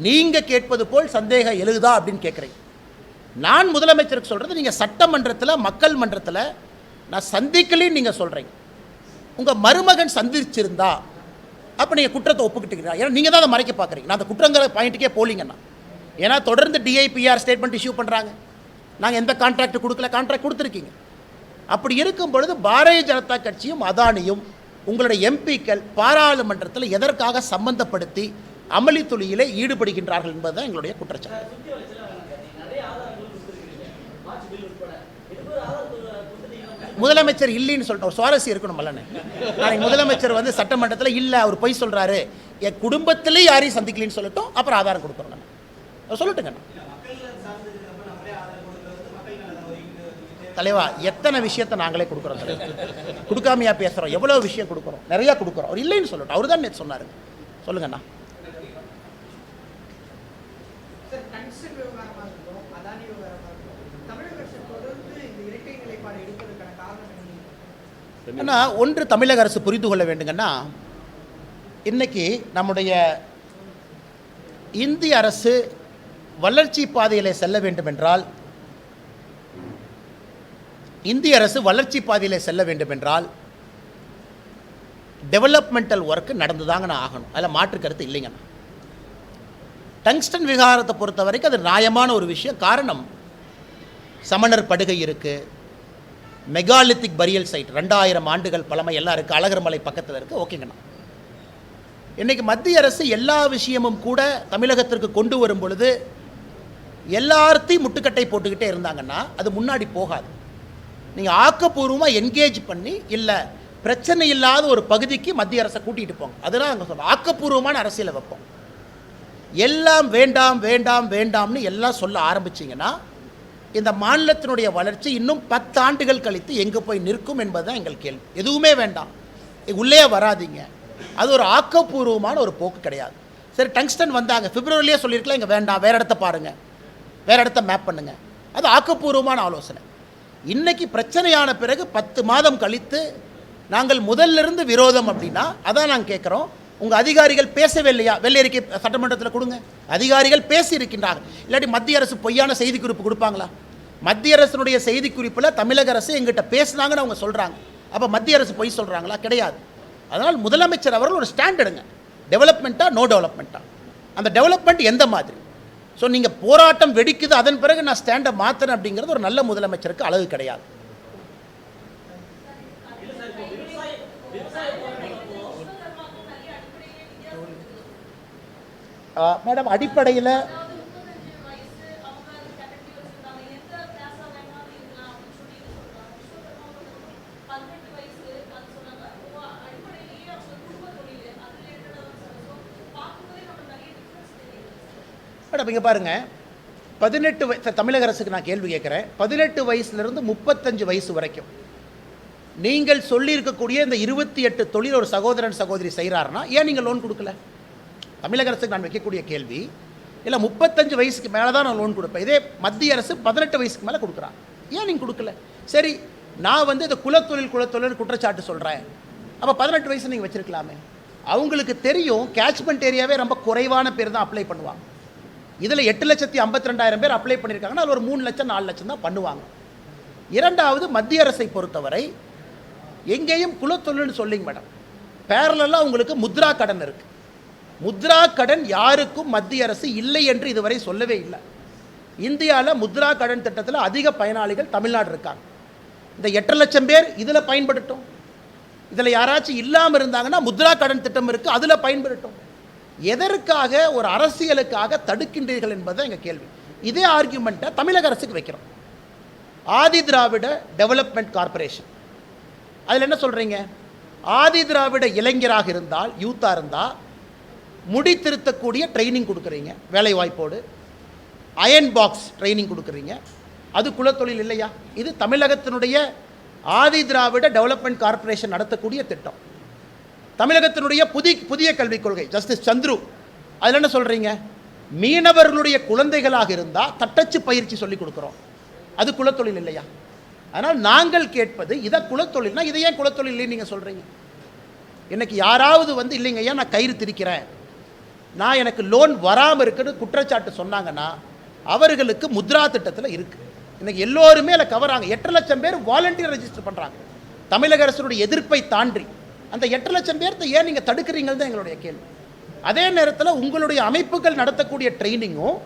நீங்கள் கேட்பது போல் சந்தேகம் எழுதா அப்படின்னு கேட்குறீங்க. நான் முதலமைச்சருக்கு சொல்கிறது, நீங்கள் சட்டமன்றத்தில் மக்கள் மன்றத்தில் நான் சந்திக்கலைன்னு நீங்கள் சொல்கிறீங்க. உங்கள் மருமகன் சந்திச்சிருந்தா அப்போ நீங்கள் குற்றத்தை ஒப்புக்கிட்டுக்கிறீங்க. ஏன்னா நீங்கள் தான் அதை மறைக்க பார்க்குறீங்க. நான் அந்த குற்றங்கிற பாயிண்ட்டுக்கே போலிங்கண்ணா. ஏன்னா தொடர்ந்து DIPR ஸ்டேட்மெண்ட் இஷ்யூ பண்ணுறாங்க. நாங்கள் எந்த கான்ட்ராக்ட் கொடுக்கல, கான்ட்ராக்ட் கொடுத்துருக்கீங்க. அப்படி இருக்கும் பொழுது பாரதிய ஜனதா கட்சியும் அதானியும் உங்களுடைய MPக்கள் பாராளுமன்றத்தில் எதற்காக சம்பந்தப்படுத்தி அமளி துளியிலே ஈடுபடுகின்றார்கள் என்பதுதான் எங்களுடைய குற்றச்சாட்டு. முதலமைச்சர் இல்லைன்னு சொல்லிட்டு சுவாரஸ்யம் இருக்கணும் அல்லண்ணே. நாளைக்கு முதலமைச்சர் வந்து சட்டமன்றத்தில் இல்லை அவர் பொய் சொல்கிறாரு, என் குடும்பத்திலே யாரையும் சந்திக்கலின்னு சொல்லட்டும், அப்புறம் ஆதாரம் கொடுக்குறோம். நான் சொல்லட்டுங்கண்ணா. தலைவா, எத்தனை விஷயத்தை நாங்களே கொடுக்குறோம், கொடுக்காமையா பேசுகிறோம், எவ்வளோ விஷயம் கொடுக்குறோம், நிறையா கொடுக்குறோம். அவர் இல்லைன்னு சொல்லட்டும், அவர் தான் நேற்று சொன்னார். சொல்லுங்கண்ணா. ஆனால் ஒன்று தமிழக அரசு புரிந்து கொள்ள வேண்டுங்கன்னா, இன்றைக்கி நம்முடைய இந்திய அரசு வளர்ச்சி பாதையில் செல்ல வேண்டுமென்றால் டெவலப்மெண்டல் ஒர்க்கு நடந்து தாங்கண்ணா ஆகணும். அதில் மாற்று கருத்து இல்லைங்கண்ணா. டங்ஸ்டன் விகாரத்தை பொறுத்த வரைக்கும் அது நியாயமான ஒரு விஷயம். காரணம், சமணர் படுகை இருக்குது, மெகாலித்திக் பரியல் சைட் 2000 ஆண்டுகள் பழமை எல்லாம் இருக்குது, அழகர் மலை பக்கத்தில் இருக்குது. ஓகேங்கண்ணா. இன்றைக்கி மத்திய அரசு எல்லா விஷயமும் கூட தமிழகத்திற்கு கொண்டு வரும் பொழுது எல்லாத்தையும் முட்டுக்கட்டை போட்டுக்கிட்டே இருந்தாங்கன்னா அது முன்னாடி போகாது. நீங்கள் ஆக்கப்பூர்வமாக என்கேஜ் பண்ணி இல்லை பிரச்சனை இல்லாத ஒரு பகுதிக்கு மத்திய அரசை கூட்டிகிட்டு போங்க. அதெல்லாம் நாங்கள் சொல்கிறோம், ஆக்கப்பூர்வமான அரசியலை வைப்போம். எல்லாம் வேண்டாம் வேண்டாம் வேண்டாம்னு எல்லாம் சொல்ல ஆரம்பிச்சிங்கன்னா இந்த மாநிலத்தினுடைய வளர்ச்சி இன்னும் 10 ஆண்டுகள் கழித்து எங்கே போய் நிற்கும் என்பதுதான் எங்கள் கேள்வி. எதுவுமே வேண்டாம், உள்ளே வராதிங்க, அது ஒரு ஆக்கப்பூர்வமான ஒரு போக்கு கிடையாது. சரி, டங்ஸ்டன் வந்தாங்க, பிப்ரவரிலேயே சொல்லியிருக்கலாம் இங்கே வேண்டாம், வேறு இடத்த பாருங்கள், வேறு இடத்த மேப் பண்ணுங்கள், அது ஆக்கப்பூர்வமான ஆலோசனை. இன்றைக்கி பிரச்சனையான பிறகு 10 மாதம் கழித்து நாங்கள் முதல்லிருந்து விரோதம் அப்படின்னா அதான் நாங்கள் கேட்குறோம். உங்கள் அதிகாரிகள் பேசவே இல்லையா? வெள்ளை அறிக்கை சட்டமன்றத்தில் கொடுங்க, அதிகாரிகள் பேசி இருக்கின்றார்கள். இல்லாட்டி மத்திய அரசு பொய்யான செய்திக்குறிப்பு கொடுப்பாங்களா? மத்திய அரசினுடைய செய்திக்குறிப்பில் தமிழக அரசு எங்கிட்ட பேசுனாங்கன்னு அவங்க சொல்கிறாங்க. அப்போ மத்திய அரசு பொய் சொல்கிறாங்களா? கிடையாது. அதனால் முதலமைச்சர் அவர்கள் ஒரு ஸ்டாண்ட் எடுங்க, டெவலப்மெண்ட்டா நோ டெவலப்மெண்ட்டா, அந்த டெவலப்மெண்ட் எந்த மாதிரி. ஸோ நீங்கள் போராட்டம் வெடிக்குது அதன் பிறகு நான் ஸ்டாண்டை மாற்றினேன் அப்படிங்கிறது ஒரு நல்ல முதலமைச்சருக்கு அழகு கிடையாது. மேடம், அடிப்படையில் மேடம் இங்கே பாருங்கள், 18 வயசு தமிழக அரசுக்கு நான் கேள்வி கேட்குறேன். 18 வயசுலேருந்து 35 வயசு வரைக்கும் நீங்கள் சொல்லியிருக்கக்கூடிய இந்த 28 தொழில் ஒரு சகோதரன் சகோதரி செய்கிறாருன்னா ஏன் நீங்கள் லோன் கொடுக்கல? தமிழக அரசுக்கு நான் வைக்கக்கூடிய கேள்வி, இல்லை 35 வயசுக்கு மேலே தான் நான் லோன் கொடுப்பேன், இதே மத்திய அரசு 18 வயசுக்கு மேலே கொடுக்குறான், ஏன் நீங்கள் கொடுக்கல? சரி, நான் இந்த குலத்தொழில் குற்றச்சாட்டு சொல்கிறேன், அப்போ 18 வயசு நீங்கள் வச்சுருக்கலாமே. அவங்களுக்கு தெரியும் கேட்ச்மெண்ட் ஏரியாவே ரொம்ப குறைவான பேர் தான் அப்ளை பண்ணுவாங்க. இதில் 8,52,000 பேர் அப்ளை பண்ணியிருக்காங்கன்னா அதில் ஒரு 3 லட்சம் 4 லட்சம் தான் பண்ணுவாங்க. இரண்டாவது, மத்திய அரசை பொறுத்தவரை எங்கேயும் குலத்தொழில்னு சொல்லிங்க மேடம், பேரலாக உங்களுக்கு முத்ரா கடன் இருக்குது. முத்ரா கடன் யாருக்கும் மத்திய அரசு இல்லை என்று இதுவரை சொல்லவே இல்லை. இந்தியாவில் முத்ரா கடன் திட்டத்தில் அதிக பயனாளிகள் தமிழ்நாடு இருக்காங்க. இந்த 8 லட்சம் பேர் இதில் பயன்படுத்தும். இதில் யாராச்சும் இல்லாமல் இருந்தாங்கன்னா முத்ரா கடன் திட்டம் இருக்குது, அதில் பயன்படுத்தும். எதற்காக ஒரு அரசியலுக்காக தடுக்கின்றீர்கள் என்பது எங்கள் கேள்வி. இதே ஆர்கியூமெண்ட்டை தமிழக அரசுக்கு வைக்கிறோம். ஆதி திராவிட டெவலப்மெண்ட் கார்பரேஷன், அதில் என்ன சொல்கிறீங்க? ஆதி திராவிட இளைஞராக இருந்தால், யூத்தாக இருந்தால் முடி திருத்தக்கூடிய ட்ரைனிங் கொடுக்குறீங்க வேலை வாய்ப்போடு, அயன் பாக்ஸ் ட்ரைனிங் கொடுக்குறீங்க, அது குலத்தொழில் இல்லையா? இது தமிழகத்தினுடைய ஆதி திராவிட டெவலப்மெண்ட் கார்பரேஷன் நடத்தக்கூடிய திட்டம். தமிழகத்தினுடைய புதிய கல்விக் கொள்கை ஜஸ்டிஸ் சந்துரு, அதில் என்ன சொல்கிறீங்க? மீனவர்களுடைய குழந்தைகளாக இருந்தால் தட்டச்சு பயிற்சி சொல்லிக் கொடுக்குறோம், அது குலத்தொழில் இல்லையா? அதனால் நாங்கள் கேட்பது இதை குலத்தொழில்னா இதை ஏன் குலத்தொழில் இல்லைன்னு நீங்கள் சொல்கிறீங்க? இன்னைக்கு யாராவது இல்லைங்க ஐயா நான் கயிறு திரிக்கிறேன், நான் எனக்கு லோன் வராமல் இருக்குன்னு குற்றச்சாட்டு சொன்னாங்கன்னா அவர்களுக்கு முத்ரா திட்டத்தில் இருக்குது. இன்றைக்கி எல்லோருமே அதில் கவராங்க. 8 லட்சம் பேர் வாலண்டியர் ரெஜிஸ்டர் பண்ணுறாங்க. தமிழக அரசுடைய எதிர்ப்பை தாண்டி அந்த 8 லட்சம் பேர்த்தை ஏன் நீங்கள் தடுக்கிறீங்கன்னு தான் எங்களுடைய கேள்வி. அதே நேரத்தில் உங்களுடைய அமைப்புகள் நடத்தக்கூடிய ட்ரைனிங்கும்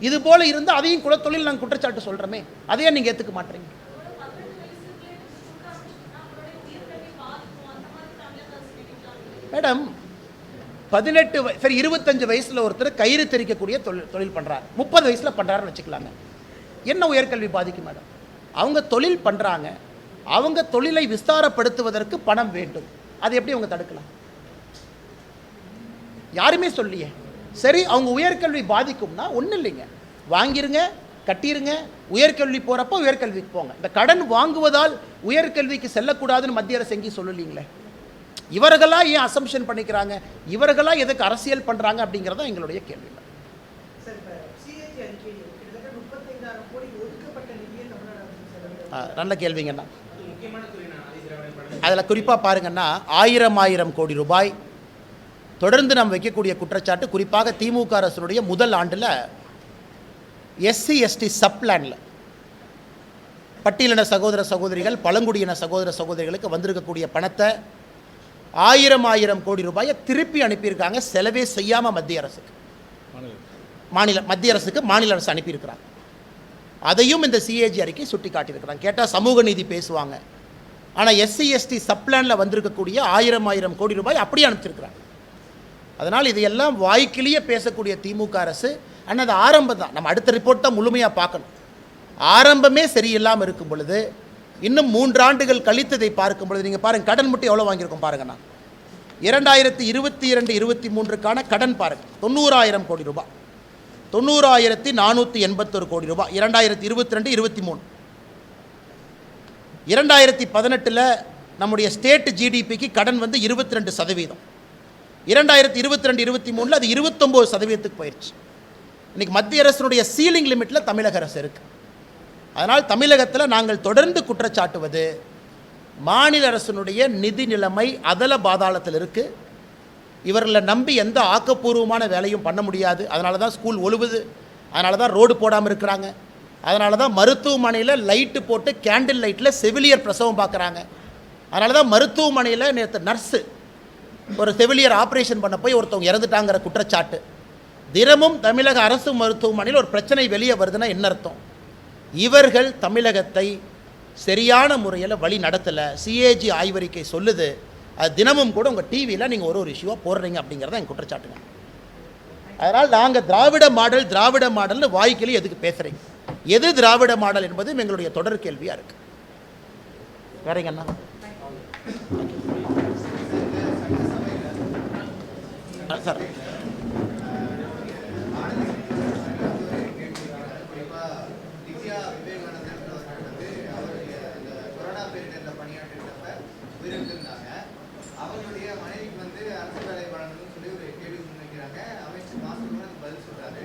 இது போல் இருந்து அதையும் குலத்தொழில் நாங்கள் குற்றச்சாட்டு சொல்கிறோமே, அதையே நீங்கள் ஏற்றுக்க மாட்டீங்க. மேடம் 18 சரி 25 வயசில் ஒருத்தர் கயிறு தெரிக்கக்கூடிய தொழில் பண்ணுறாரு, 30 வயசில் பண்ணுறாருன்னு வச்சுக்கலாங்க, என்ன உயர்கல்வி பாதிக்கும் மேடம்? அவங்க தொழில் பண்ணுறாங்க, அவங்க தொழிலை விஸ்தாரப்படுத்துவதற்கு பணம் வேண்டும், அதை எப்படி அவங்க தடுக்கலாம்? யாருமே சொல்லியே. சரி, அவங்க உயர்கல்வி பாதிக்கும்னா ஒன்றும் இல்லைங்க, வாங்கிருங்க, கட்டிருங்க, உயர்கல்வி போகிறப்போ உயர்கல்விக்கு போங்க. இந்த கடன் வாங்குவதால் உயர்கல்விக்கு செல்லக்கூடாதுன்னு மத்திய அரசு எங்கேயும் சொல்லலீங்களே. இவர்களாக ஏன் அசம்ஷன் பண்ணிக்கிறாங்க, இவர்களாக எதுக்கு அரசியல் பண்ணுறாங்க அப்படிங்கிறதா எங்களுடைய கேள்வி. நல்ல கேள்விங்கண்ணா. அதில் குறிப்பாக பாருங்கன்னா 1000 கோடி ரூபாய் தொடர்ந்து நாம் வைக்கக்கூடிய குற்றச்சாட்டு, குறிப்பாக திமுக அரசுடைய முதல் ஆண்டில் SC ST சப்ளானில் பட்டியலின சகோதர சகோதரிகள் பழங்குடியின சகோதர சகோதரிகளுக்கு வந்திருக்கக்கூடிய பணத்தை 1000 கோடி ரூபாயை திருப்பி அனுப்பியிருக்காங்க, செலவே செய்யாமல் மத்திய அரசுக்கு. மத்திய அரசுக்கு மாநில அரசு அனுப்பியிருக்கிறாங்க. அதையும் இந்த CAG அறிக்கை சுட்டி காட்டியிருக்கிறாங்க. கேட்டால் சமூக நீதி பேசுவாங்க, ஆனால் SC ST சப்ளானில் வந்திருக்கக்கூடிய 1000 கோடி ரூபாய் அப்படியே அனுப்பிச்சிருக்கிறாங்க. அதனால் இதையெல்லாம் வாய்க்கிலேயே பேசக்கூடிய திமுக அரசு ஆனால் அது ஆரம்பம் தான். நம்ம அடுத்த ரிப்போர்ட் தான் முழுமையாக பார்க்கணும். ஆரம்பமே சரியில்லாமல் இருக்கும் பொழுது இன்னும் 3 ஆண்டுகள் கழித்ததை பார்க்கும் பொழுது நீங்கள் பாருங்கள், கடன் மட்டும் எவ்வளோ வாங்கியிருக்கோம் பாருங்கண்ணா. 2022-23க்கான கடன் பாருங்கள், 90,000 கோடி ரூபாய், 90,481 கோடி ரூபாய் 2022-23. 2018 நம்முடைய ஸ்டேட் ஜிடிபிக்கு கடன் வந்து 22%. 2022-23 அது 29% போயிடுச்சு. இன்றைக்கி மத்திய அரசினுடைய சீலிங் லிமிட்டில் தமிழக அரசு இருக்குது. அதனால் தமிழகத்தில் நாங்கள் தொடர்ந்து குற்றச்சாட்டுவது மாநில அரசினுடைய நிதி நிலைமை அதல பாதாளத்தில் இருக்குது. இவர்களை நம்பி எந்த ஆக்கப்பூர்வமான வேலையும் பண்ண முடியாது. அதனால தான் ஸ்கூல் ஒழுவுது, அதனால தான் ரோடு போடாமல் இருக்கிறாங்க, அதனால தான் மருத்துவமனையில் லைட்டு போட்டு கேண்டில் லைட்டில் செவிலியர் பிரசவம் பார்க்குறாங்க, அதனால தான் மருத்துவமனையில் நேற்று நர்ஸு ஒரு செவிலியர் ஆப்ரேஷன் பண்ண போய் ஒருத்தவங்க இறந்துட்டாங்கிற குற்றச்சாட்டு. தினமும் தமிழக அரசு மருத்துவமனையில் ஒரு பிரச்சனை வெளியே வருதுன்னா என்ன அர்த்தம்? இவர்கள் தமிழகத்தை சரியான முறையில் வழி நடத்தலை. சிஏஜி ஆய்வறிக்கை சொல்லுது. அது தினமும் கூட உங்கள் டிவியில் நீங்கள் ஒரு இஷ்யூவாக போடுறீங்க அப்படிங்கிறத எங்கள் குற்றச்சாட்டுங்க. அதனால் நாங்கள் திராவிட மாடல்னு வாய்க்கிலே எதுக்கு பேசுகிறீங்க? எது திராவிட மாடல் என்பதும் எங்களுடைய தொடர் கேள்வியாக இருக்குது. வேறங்க அண்ணா சார். அவங்களுடைய மனைவிக்கு வந்து அரசு வேலை வழங்கணும்னு சொல்லி ஒரு கேள்வி முன்வைக்கிறாங்க. அமைச்சர் மாசுக்கு பதில் சொல்றாரு.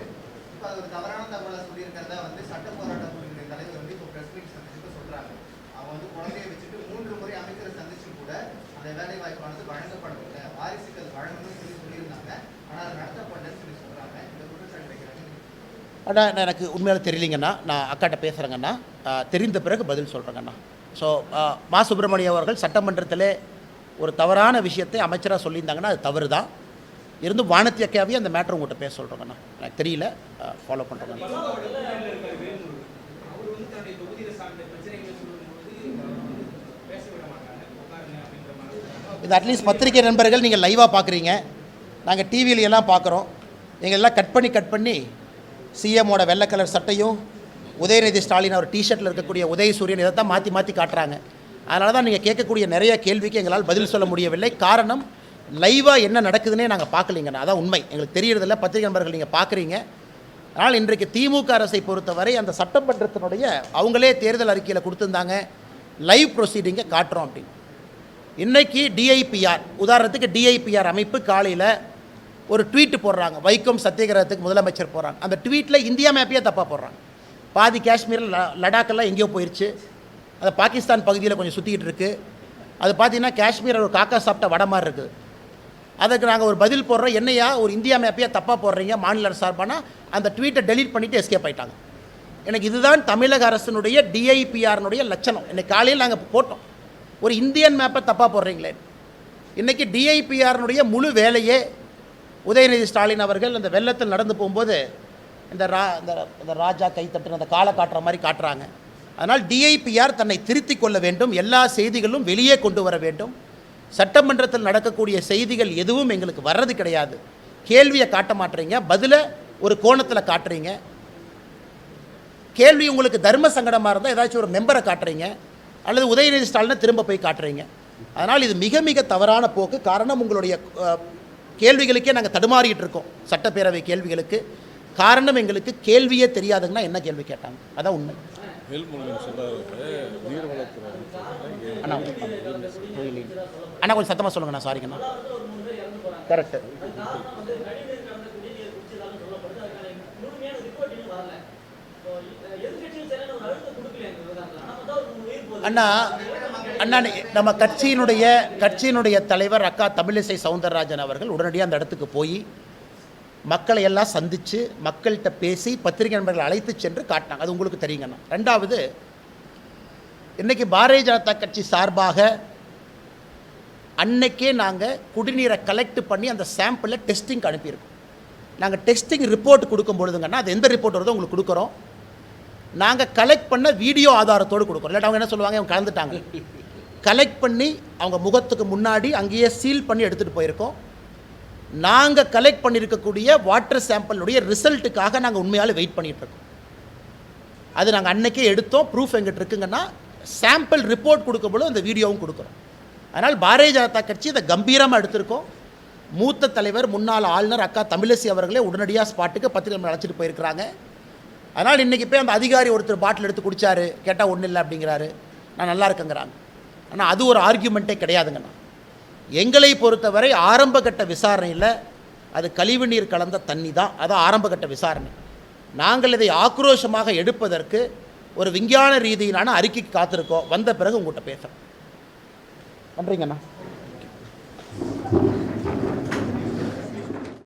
இப்போ அது ஒரு தவறான தகவலை சொல்லியிருக்கிறதா வந்து சட்ட போராட்ட குழுவினுடைய தலைவர் வந்து இப்போ பிரஸ் மீட் சந்திச்சு சொல்றாங்க. அவங்க வந்து குழந்தையை வச்சுட்டு 3 முறை அமைச்சரை சந்திச்சு கூட அந்த வேலை வாய்ப்பானது வழங்கப்படவில்லை, வாரிசுக்கு அது வழங்கணும்னு சொல்லியிருந்தாங்க. ஆனால் அது நடத்தப்பட்டதுன்னு சொல்லி சொல்றாங்க. இந்த குற்றச்சாட்டு வைக்கிறாங்க. ஆனால் எனக்கு உண்மையில தெரியலிங்கண்ணா, நான் அக்காட்ட பேசுகிறேங்கண்ணா, தெரிந்த பிறகு பதில் சொல்கிறேங்கண்ணா. ஸோ மா சுப்பிரமணியம் அவர்கள் சட்டமன்றத்தில் ஒரு தவறான விஷயத்தை அமைச்சராக சொல்லியிருந்தாங்கன்னா அது தவறு தான். இருந்தும் வானத்தி அக்காவே அந்த மேட்ரு உங்கள்கிட்ட பேச சொல்கிறேங்கண்ணா. எனக்கு தெரியல, ஃபாலோ பண்ணுறேங்க. இது அட்லீஸ்ட் பத்திரிகை நண்பர்கள் நீங்கள் லைவாக பார்க்குறீங்க, நாங்கள் டிவியிலெல்லாம் பார்க்குறோம். நீங்கள் எல்லாம் கட் பண்ணி சிஎம்மோட வெள்ளை கலர் சட்டையும் உதயநிதி ஸ்டாலின் அவர் டிஷர்ட்டில் இருக்கக்கூடிய உதயசூரியன் இதை தான் மாற்றி காட்டுறாங்க. அதனால தான் நீங்கள் கேட்கக்கூடிய நிறைய கேள்விக்கு எங்களால் பதில் சொல்ல முடியவில்லை. காரணம், லைவாக என்ன நடக்குதுன்னே நாங்கள் பார்க்கலிங்கண்ணா. அதான் உண்மை. எங்களுக்கு தெரியறதில்ல, பத்திரிகை நண்பர்கள் நீங்கள் பார்க்குறீங்க. அதனால் இன்றைக்கு திமுக அரசை பொறுத்தவரை அந்த சட்டமன்றத்தினுடைய அவங்களே தேர்தல் அறிக்கையில் கொடுத்துருந்தாங்க, லைவ் ப்ரொசீடிங்கை காட்டுறோம் அப்படின்னு. இன்றைக்கி டிஐபிஆர், உதாரணத்துக்கு டிஐபிஆர் அமைப்பு காலையில் ஒரு ட்வீட்டு போடுறாங்க, வைக்கம் சத்தியகிரகத்துக்கு முதலமைச்சர் போகிறாங்க. அந்த ட்வீட்டில் இந்தியா மேப்பையே தப்பாக போடுறாங்க. பாதி காஷ்மீரில் லடாக்கெல்லாம் எங்கேயோ போயிடுச்சு, அது பாகிஸ்தான் பகுதியில் கொஞ்சம் சுற்றிக்கிட்டு இருக்குது. அது பார்த்தீங்கன்னா காஷ்மீர் ஒரு காக்கா சாப்பிட்ட வடை மாதிரி இருக்குது. அதுக்கு நாங்கள் ஒரு பதில் போடுறோம், என்னையா ஒரு இந்தியா மேப்பையே தப்பாக போடுறீங்க மாநில அரசு சார்பானா அந்த ட்வீட்டை டெலீட் பண்ணிவிட்டு எஸ்கேப் ஆகிட்டாங்க. எனக்கு இதுதான் தமிழக அரசினுடைய டிஐபிஆர்னுடைய லட்சணம். இன்றைக்கி காலையில் நாங்கள் போட்டோம், ஒரு இந்தியன் மேப்பை தப்பாக போடுறீங்களே. இன்றைக்கி டிஐபிஆர்னுடைய முழு வேலையே உதயநிதி ஸ்டாலின் அவர்கள் அந்த வெள்ளத்தில் நடந்து போகும்போது இந்த ராஜா கைத்தட்டு அந்த காலை காட்டுற மாதிரி காட்டுறாங்க. அதனால் டிஐபிஆர் தன்னை திருத்தி கொள்ள வேண்டும், எல்லா செய்திகளும் வெளியே கொண்டு வர வேண்டும். சட்டமன்றத்தில் நடக்கக்கூடிய செய்திகள் எதுவும் எங்களுக்கு வர்றது கிடையாது. கேள்வியை காட்ட மாட்டுறீங்க, பதிலை ஒரு கோணத்தில் காட்டுறீங்க. கேள்வி உங்களுக்கு தர்ம சங்கடமாக இருந்தால் ஏதாச்சும் ஒரு மெம்பரை காட்டுறீங்க, அல்லது உதயநிதி ஸ்டாலினை திரும்ப போய் காட்டுறீங்க. அதனால் இது மிக மிக தவறான போக்கு. காரணம், உங்களுடைய கேள்விகளுக்கே நாங்கள் தடுமாறிட்டு இருக்கோம். சட்டப்பேரவை கேள்விகளுக்கு காரணம் எங்களுக்கு கேள்வியே தெரியாதுங்கன்னா என்ன கேள்வி கேட்டாங்க, அதான் உண்மை. அண்ணா கொஞ்சம் சத்தமாக சொல்லுங்கண்ணா. சாரிங்கண்ணா. கரெக்டு. அண்ணா நம்ம கட்சியினுடைய தலைவர் அக்கா தமிழிசை சவுந்தரராஜன் அவர்கள் உடனடியாக அந்த இடத்துக்கு போய் மக்களை எல்லாம் சந்தித்து மக்கள்கிட்ட பேசி பத்திரிகை நண்பர்கள் அழைத்து சென்று காட்டினாங்க. அது உங்களுக்கு தெரியுங்கண்ணா. ரெண்டாவது, இன்றைக்கி பாரதிய ஜனதா கட்சி சார்பாக அன்னைக்கே நாங்கள் குடிநீரை கலெக்ட் பண்ணி அந்த சாம்பிளை டெஸ்டிங்க்கு அனுப்பியிருக்கோம். நாங்கள் டெஸ்டிங் ரிப்போர்ட் கொடுக்கும் பொழுதுங்கன்னா அது எந்த ரிப்போர்ட் வருதோ உங்களுக்கு கொடுக்குறோம். நாங்கள் கலெக்ட் பண்ண வீடியோ ஆதாரத்தோடு கொடுக்குறோம். இல்லாட்டி அவங்க என்ன சொல்லுவாங்க, அவங்க கலந்துட்டாங்க. கலெக்ட் பண்ணி அவங்க முகத்துக்கு முன்னாடி அங்கேயே சீல் பண்ணி எடுத்துகிட்டு போயிருக்கோம். நாங்கள் கலெக்ட் பண்ணியிருக்கக்கூடிய வாட்டர் சாம்பிளுடைய ரிசல்ட்டுக்காக நாங்கள் உண்மையால் வெயிட் பண்ணிகிட்ருக்கோம். அது நாங்கள் அன்னைக்கே எடுத்தோம், ப்ரூஃப் எங்கிட்ட இருக்குங்கன்னா சாம்பிள் ரிப்போர்ட் கொடுக்கும்போது அந்த வீடியோவும் கொடுக்குறோம். அதனால் பாரதிய ஜனதா கட்சி இதை கம்பீரமாக எடுத்திருக்கோம். மூத்த தலைவர் முன்னாள் ஆளுநர் அக்கா தமிழிசை அவர்களே உடனடியாக ஸ்பாட்டுக்கு பத்திரிகை அழைச்சிட்டு போயிருக்கிறாங்க. அதனால் இன்றைக்கி போய் அந்த அதிகாரி ஒருத்தர் பாட்டில் எடுத்து குடித்தாரு, கேட்டால் ஒன்றும் இல்லை அப்படிங்கிறாரு, நான் நல்லா இருக்கேங்கிறாங்க. ஆனால் அது ஒரு ஆர்கியூமெண்ட்டே கிடையாதுங்கண்ணா. எங்களை பொறுத்தவரை ஆரம்பகட்ட விசாரணையில் அது கழிவுநீர் கலந்த தண்ணி தான், அதான் ஆரம்பகட்ட விசாரணை. நாங்கள் இதை ஆக்ரோஷமாக எடுப்பதற்கு ஒரு விஞ்ஞான ரீதியிலான அறிக்கைக்கு காத்திருக்கோம். வந்த பிறகு உங்கள்கிட்ட பேசுகிறேன். நன்றிங்கண்ணா.